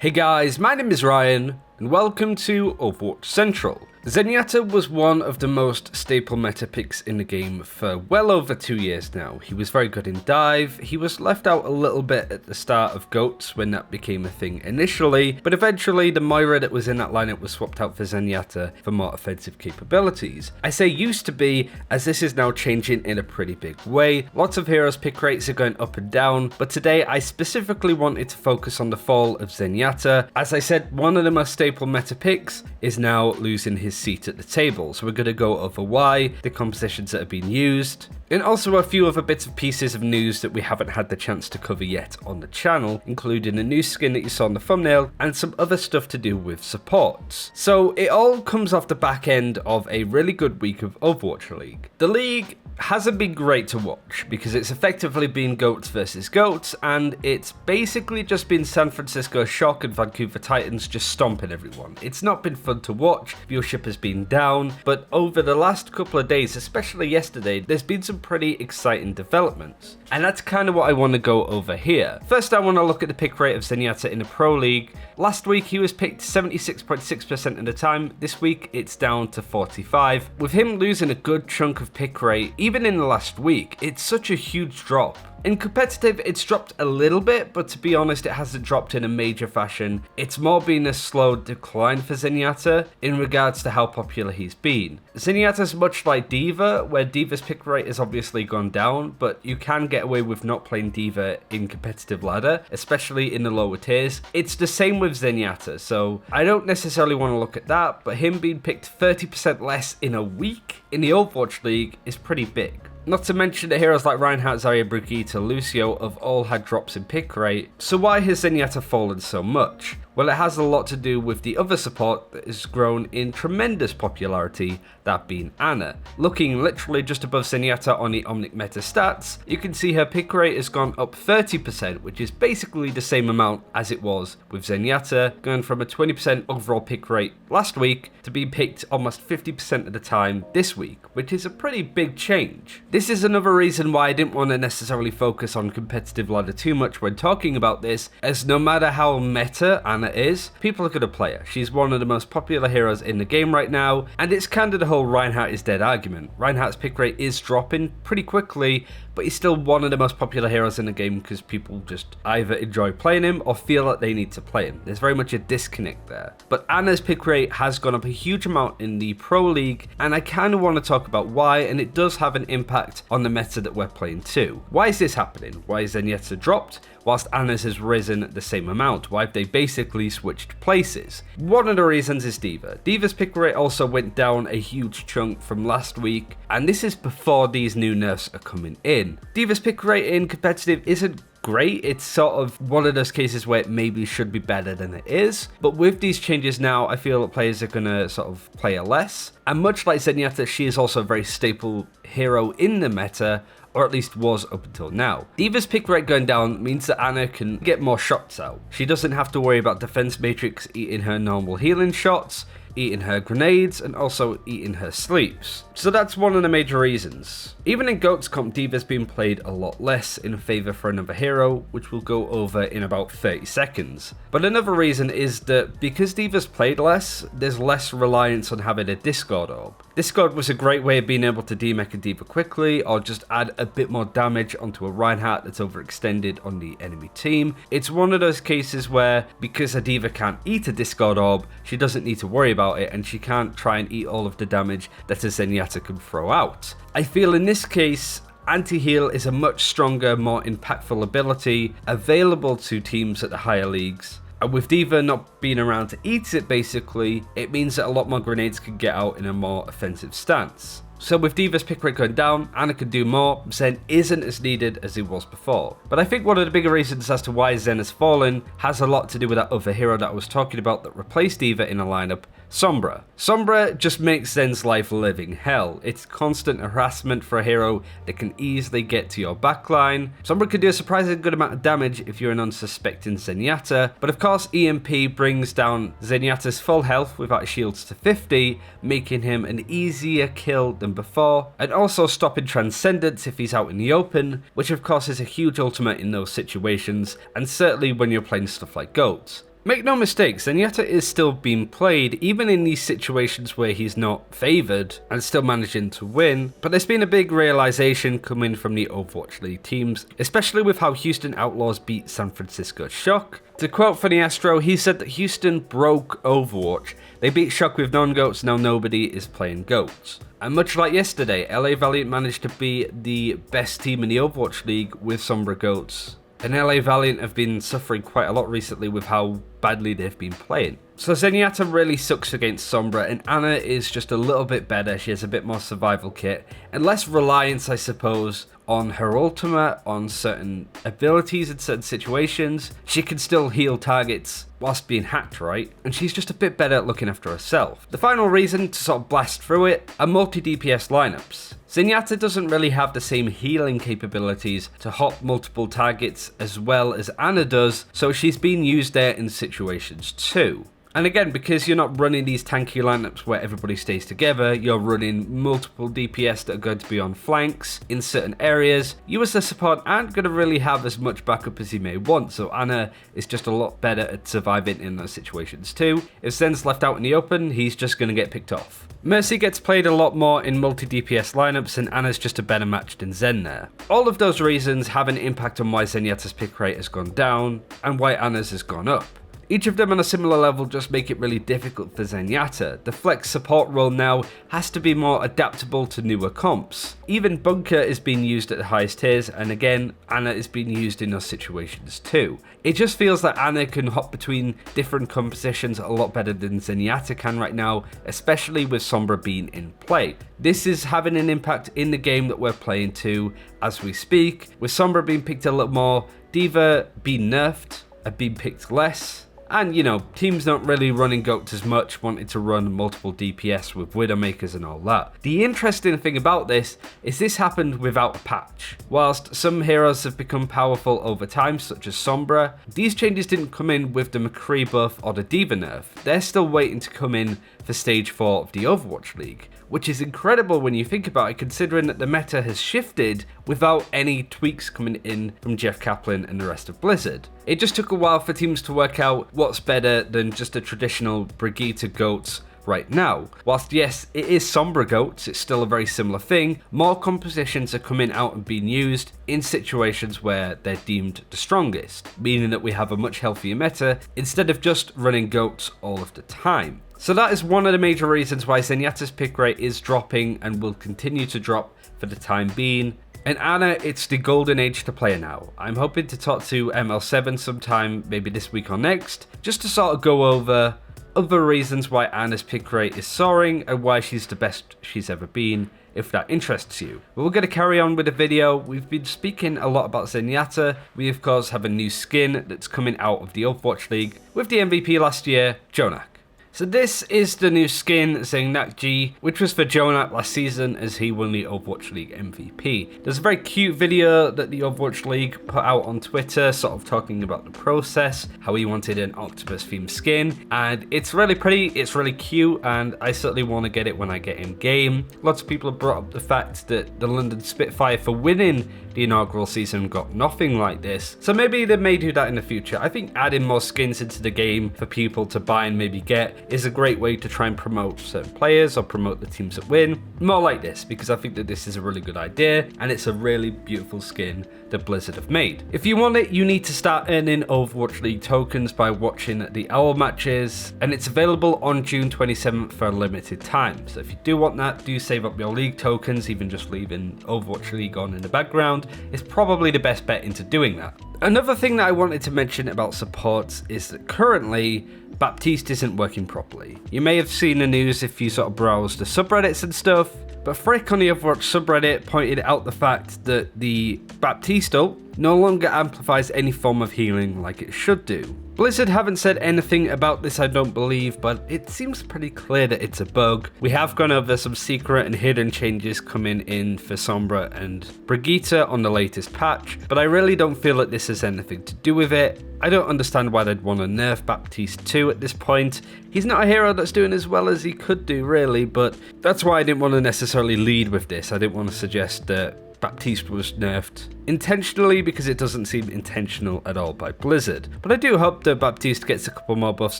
Hey guys, my name is Ryan, and welcome to Overwatch Central. Zenyatta was one of the most staple meta picks in the game for well over 2 years now. He was very good in dive, he was left out a little bit at the start of GOATs when that became a thing initially, but eventually the Moira that was in that lineup was swapped out for Zenyatta for more offensive capabilities. I say used to be, as this is now changing in a pretty big way. Lots of heroes' pick rates are going up and down, but today I specifically wanted to focus on the fall of Zenyatta. As I said, one of the most staple meta picks is now losing his seat at the table, so we're going to go over why, the compositions that have been used, and also a few other bits and pieces of news that we haven't had the chance to cover yet on the channel, including a new skin that you saw in the thumbnail and some other stuff to do with supports. So it all comes off the back end of a really good week of Overwatch League. The league hasn't been great to watch because it's effectively been GOATs versus GOATs, and it's basically just been San Francisco Shock and Vancouver Titans just stomping everyone. It's not been fun to watch, viewership has been down, but over the last couple of days, especially yesterday, there's been some pretty exciting developments. And that's kind of what I want to go over here. First, I want to look at the pick rate of Zenyatta in the Pro League. Last week, he was picked 76.6% of the time. This week, it's down to 45%. With him losing a good chunk of pick rate, even in the last week, it's such a huge drop. In competitive, it's dropped a little bit, but to be honest, it hasn't dropped in a major fashion. It's more been a slow decline for Zenyatta in regards to how popular he's been. Zenyatta's much like D.Va, where D.Va's pick rate has obviously gone down, but you can get away with not playing D.Va in competitive ladder, especially in the lower tiers. It's the same with Zenyatta, so I don't necessarily want to look at that, but him being picked 30% less in a week in the Overwatch League is pretty big. Not to mention that heroes like Reinhardt, Zarya, Brigitte, Lucio have all had drops in pick rate. So why has Zenyatta fallen so much? Well, it has a lot to do with the other support that has grown in tremendous popularity, that being Ana. Looking literally just above Zenyatta on the Omnic meta stats, you can see her pick rate has gone up 30%, which is basically the same amount as it was with Zenyatta, going from a 20% overall pick rate last week to being picked almost 50% of the time this week, which is a pretty big change. This is another reason why I didn't want to necessarily focus on competitive ladder too much when talking about this, as no matter how meta Ana is, people are going to play her. She's one of the most popular heroes in the game right now, and it's kind of the whole Reinhardt is dead argument. Reinhardt's pick rate is dropping pretty quickly, but he's still one of the most popular heroes in the game because people just either enjoy playing him or feel like they need to play him. There's very much a disconnect there. But Ana's pick rate has gone up a huge amount in the Pro League, and I kind of want to talk about why, and it does have an impact on the meta that we're playing too. Why is this happening? Why is Zenyatta dropped whilst Ana's has risen the same amount? Why have they basically switched places? One of the reasons is D.Va. D.Va's pick rate also went down a huge chunk from last week, and this is before these new nerfs are coming in. D.Va's pick rate in competitive isn't great. It's sort of one of those cases where it maybe should be better than it is, but with these changes now, I feel that players are going to sort of play her less, and much like Zenyatta, she is also a very staple hero in the meta, or at least was up until now. D.Va's pick rate going down means that Ana can get more shots out. She doesn't have to worry about defense matrix eating her normal healing shots, eating her grenades, and also eating her sleeps. So that's one of the major reasons. Even in GOATS comp, D.Va's been played a lot less in favour for another hero, which we'll go over in about 30 seconds. But another reason is that because D.Va's played less, there's less reliance on having a Discord orb. Discord was a great way of being able to demech a D.Va quickly, or just add a bit more damage onto a Reinhardt that's overextended on the enemy team. It's one of those cases where, because a D.Va can't eat a Discord orb, she doesn't need to worry about it, and she can't try and eat all of the damage that a Zenyatta can throw out. I feel in this case, anti-heal is a much stronger, more impactful ability available to teams at the higher leagues. And with D.Va not being around to eat it basically, it means that a lot more grenades can get out in a more offensive stance. So with D.Va's pick rate going down, Ana can do more, Zen isn't as needed as it was before. But I think one of the bigger reasons as to why Zen has fallen has a lot to do with that other hero that I was talking about that replaced D.Va in a lineup, Sombra. Sombra just makes Zen's life living hell. It's constant harassment for a hero that can easily get to your backline. Sombra can do a surprisingly good amount of damage if you're an unsuspecting Zenyatta, but of course EMP brings down Zenyatta's full health without shields to 50, making him an easier kill than before, and also stopping Transcendence if he's out in the open, which of course is a huge ultimate in those situations, and certainly when you're playing stuff like GOATs. Make no mistake, Zenyatta is still being played even in these situations where he's not favoured and still managing to win, but there's been a big realisation coming from the Overwatch League teams, especially with how Houston Outlaws beat San Francisco Shock. To quote Funny Astro, he said that Houston broke Overwatch. They beat Shock with non-goats, now nobody is playing goats. And much like yesterday, LA Valiant managed to be the best team in the Overwatch League with Sombra goats. And LA Valiant have been suffering quite a lot recently with how badly they've been playing. So Zenyatta really sucks against Sombra, and Ana is just a little bit better. She has a bit more survival kit and less reliance, I suppose, on her ultimate, on certain abilities in certain situations. She can still heal targets whilst being hacked, right? And she's just a bit better at looking after herself. The final reason to sort of blast through it are multi-DPS lineups. Zenyatta doesn't really have the same healing capabilities to hop multiple targets as well as Ana does, so she's being used there in situations too. And again, because you're not running these tanky lineups where everybody stays together, you're running multiple DPS that are going to be on flanks in certain areas, you as the support aren't going to really have as much backup as you may want, so Ana is just a lot better at surviving in those situations too. If Zen's left out in the open, he's just going to get picked off. Mercy gets played a lot more in multi-DPS lineups, and Ana's just a better match than Zen there. All of those reasons have an impact on why Zenyatta's pick rate has gone down, and why Ana's has gone up. Each of them on a similar level just make it really difficult for Zenyatta. The flex support role now has to be more adaptable to newer comps. Even Bunker is being used at the highest tiers, and again, Ana is being used in those situations too. It just feels like Ana can hop between different compositions a lot better than Zenyatta can right now, especially with Sombra being in play. This is having an impact in the game that we're playing too as we speak, with Sombra being picked a little more, D.Va being nerfed and being picked less. And, you know, teams not really running goats as much, wanting to run multiple DPS with Widowmakers and all that. The interesting thing about this is this happened without a patch. Whilst some heroes have become powerful over time, such as Sombra, these changes didn't come in with the McCree buff or the D.Va nerf. They're still waiting to come in for Stage 4 of the Overwatch League, which is incredible when you think about it, considering that the meta has shifted without any tweaks coming in from Jeff Kaplan and the rest of Blizzard. It just took a while for teams to work out what's better than just a traditional Brigitte goats right now. Whilst yes, it is Sombra goats, it's still a very similar thing, more compositions are coming out and being used in situations where they're deemed the strongest, meaning that we have a much healthier meta instead of just running goats all of the time. So that is one of the major reasons why Zenyatta's pick rate is dropping and will continue to drop for the time being. And Ana, it's the golden age to play now. I'm hoping to talk to ML7 sometime, maybe this week or next, just to sort of go over other reasons why Ana's pick rate is soaring and why she's the best she's ever been, if that interests you. But we're going to carry on with the video. We've been speaking a lot about Zenyatta. We of course have a new skin that's coming out of the Overwatch League with the MVP last year, Jonak. So this is the new skin, Zenyatta G, which was for Jonak last season as he won the Overwatch League MVP. There's a very cute video that the Overwatch League put out on Twitter, sort of talking about the process, how he wanted an octopus themed skin, and it's really pretty, it's really cute, and I certainly want to get it when I get in game. Lots of people have brought up the fact that the London Spitfire for winning the inaugural season got nothing like this, so maybe they may do that in the future. I think adding more skins into the game for people to buy and maybe get is a great way to try and promote certain players or promote the teams that win. More like this, because I think that this is a really good idea and it's a really beautiful skin that Blizzard have made. If you want it, you need to start earning Overwatch League tokens by watching the owl matches, and it's available on June 27th for a limited time. So if you do want that, do save up your league tokens. Even just leaving Overwatch League on in the background is probably the best bet into doing that. Another thing that I wanted to mention about supports is that currently Baptiste isn't working properly. You may have seen the news if you sort of browse the subreddits and stuff, but Frick on the Overwatch subreddit pointed out the fact that the Baptiste ult no longer amplifies any form of healing like it should do. Blizzard haven't said anything about this, I don't believe, but it seems pretty clear that it's a bug. We have gone over some secret and hidden changes coming in for Sombra and Brigitte on the latest patch, but I really don't feel that this has anything to do with it. I don't understand why they'd want to nerf Baptiste 2 at this point. He's not a hero that's doing as well as he could do, really, but that's why I didn't want to necessarily lead with this. I didn't want to suggest that Baptiste was nerfed intentionally because it doesn't seem intentional at all by Blizzard. But I do hope that Baptiste gets a couple more buffs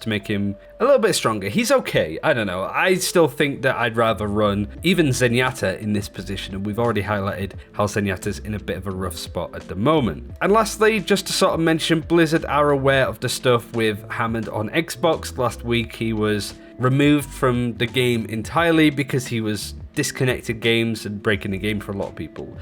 to make him a little bit stronger. He's okay, I don't know. I still think that I'd rather run even Zenyatta in this position, and we've already highlighted how Zenyatta's in a bit of a rough spot at the moment. And lastly, just to sort of mention, Blizzard are aware of the stuff with Hammond on Xbox. Last week he was removed from the game entirely because he was disconnected games and breaking the game for a lot of people.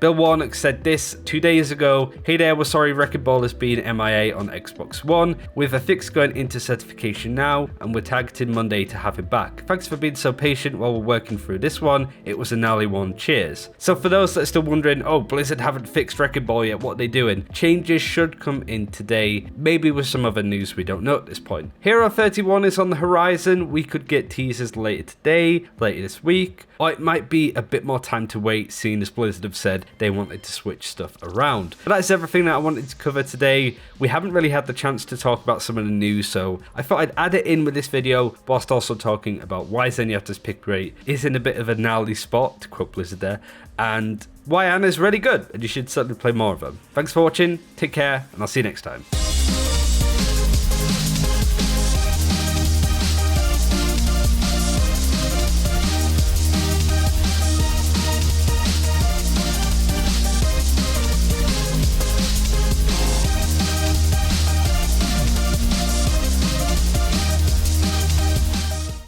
Bill Warnock said this 2 days ago: "Hey there, we're sorry Wrecking Ball has been MIA on Xbox One, with a fix going into certification now, and we're targeting Monday to have it back. Thanks for being so patient while we're working through this one. It was a gnarly one, cheers." So for those that are still wondering, oh, Blizzard haven't fixed Wrecking Ball yet, what are they doing? Changes should come in today, maybe with some other news we don't know at this point. Hero 31 is on the horizon. We could get teasers later today, later this week, or it might be a bit more time to wait, seeing as Blizzard have said they wanted to switch stuff around. But that's everything that I wanted to cover today. We haven't really had the chance to talk about some of the news, so I thought I'd add it in with this video, whilst also talking about why Zenyatta's pick rate is in a bit of a gnarly spot, to quote Blizzard there, and why Ana's really good, and you should certainly play more of them. Thanks for watching, take care, and I'll see you next time.